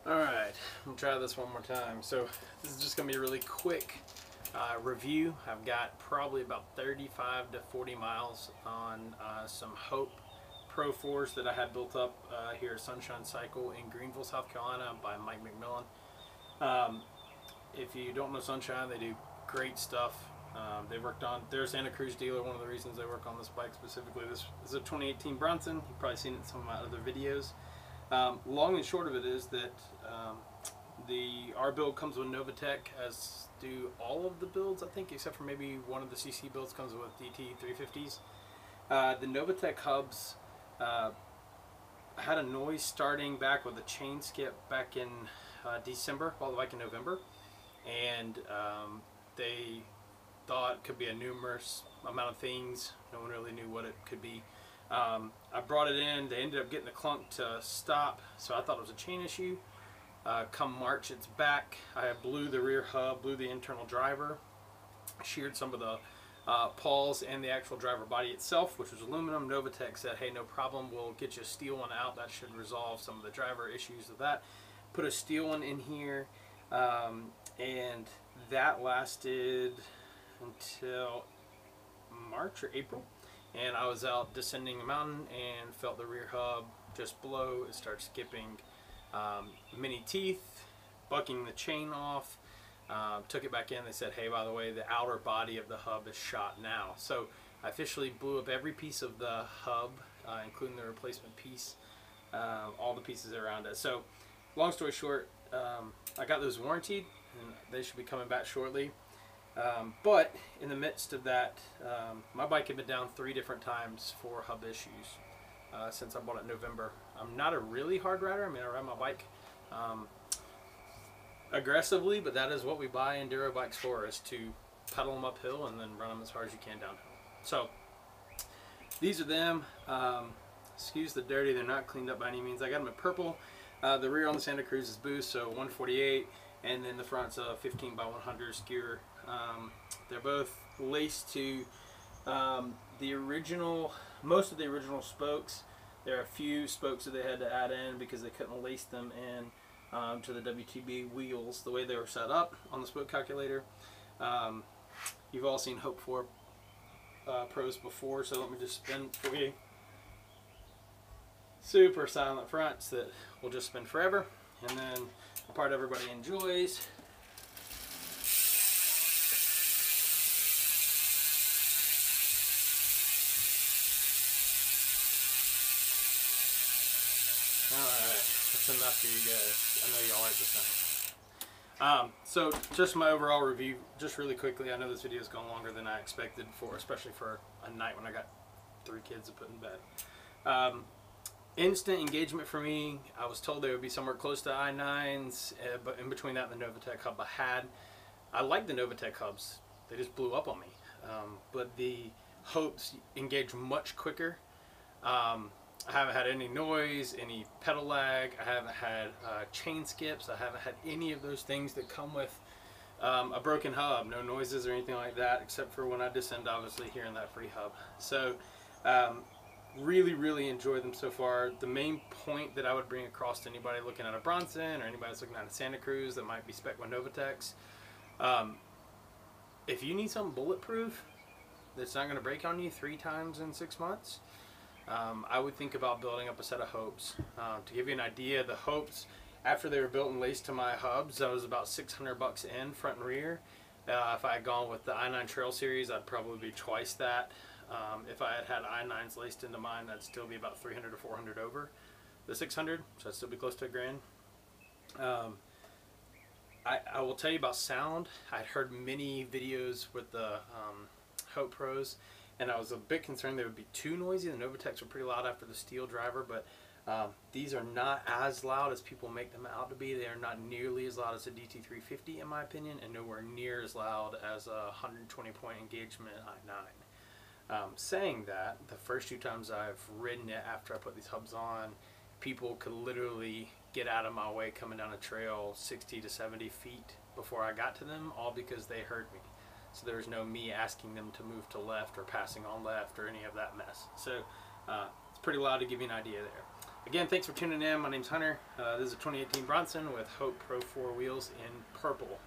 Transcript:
Alright, I'm gonna try this one more time. So this is just gonna be a really quick review. I've got probably about 35 to 40 miles on some Hope Pro 4s that I had built up here at Sunshine Cycle in Greenville, South Carolina by Mike McMillan. If you don't know Sunshine, they do great stuff. They worked on, they're a Santa Cruz dealer. One of the reasons they work on this bike specifically, this is a 2018 Bronson. You've probably seen it in some of my other videos. Long and short of it is that our build comes with Novatecs, as do all of the builds, I think, except for maybe one of the CC builds comes with DT 350s. The Novatecs hubs had a noise starting back with a chain skip back in December, all the way back in November, and they thought it could be a numerous amount of things. No one really knew what it could be. I brought it in, they ended up getting the clunk to stop, so I thought it was a chain issue. Come March, it's back. I blew the rear hub, blew the internal driver, sheared some of the pawls and the actual driver body itself, which was aluminum. Novatecs said, hey, no problem, we'll get you a steel one out. That should resolve some of the driver issues of that. Put a steel one in here, and that lasted until March or April. And I was out descending a mountain and felt the rear hub just blow. It started skipping many teeth, bucking the chain off. Took it back in. They said, hey, by the way, the outer body of the hub is shot now. So I officially blew up every piece of the hub, including the replacement piece, all the pieces around it. So long story short, I got those warranted, and they should be coming back shortly. But in the midst of that, my bike had been down 3 different times for hub issues since I bought it in November. I'm not a really hard rider. I mean, I ride my bike aggressively, but that is what we buy enduro bikes for, is to pedal them uphill and then run them as hard as you can downhill. So these are them. Excuse the dirty, they're not cleaned up by any means. I got them in purple. The rear on the Santa Cruz is boost, so 148, and then the front's a 15 by 100 skewer. They're both laced to the original, most of the original spokes. There are a few spokes that they had to add in because they couldn't lace them in to the WTB wheels the way they were set up on the spoke calculator. You've all seen Hope 4 Pros before, so let me just spin for you. Super silent fronts that will just spin forever, and then the part everybody enjoys. Alright, that's enough for you guys. I know y'all like this thing. So just my overall review, just really quickly. I know this video has gone longer than I expected, especially for a night when I got 3 kids to put in bed. Instant engagement for me. I was told they would be somewhere close to i9s, but in between that and the Novatecs hub I like the Novatecs hubs. They just blew up on me. But the Hopes engage much quicker. I haven't had any noise, any pedal lag. I haven't had chain skips. I haven't had any of those things that come with a broken hub. No noises or anything like that, except for when I descend, obviously, here in that free hub. So really enjoy them so far. The main point that I would bring across to anybody looking at a Bronson or anybody that's looking at a Santa Cruz that might be spec with Novatecs, if you need something bulletproof that's not going to break on you 3 times in 6 months, I would think about building up a set of Hopes. To give you an idea, the Hopes, after they were built and laced to my hubs, I was about $600 in front and rear. If I had gone with the i9 Trail Series, I'd probably be twice that. If I had i9s laced into mine, that'd still be about 300 to 400 over the 600, so I'd still be close to $1,000. I will tell you about sound. I'd heard many videos with the Hope Pros, and I was a bit concerned they would be too noisy. The Novatecs were pretty loud after the steel driver, but these are not as loud as people make them out to be. They are not nearly as loud as a DT 350 in my opinion, and nowhere near as loud as a 120 point engagement i9. Saying that, the first 2 times I've ridden it after I put these hubs on, people could literally get out of my way coming down a trail 60 to 70 feet before I got to them, all because they heard me. So there was no me asking them to move to left or passing on left or any of that mess. So it's pretty loud, to give you an idea there. Again, thanks for tuning in. My name's Hunter. This is a 2018 Bronson with Hope Pro 4 wheels in purple.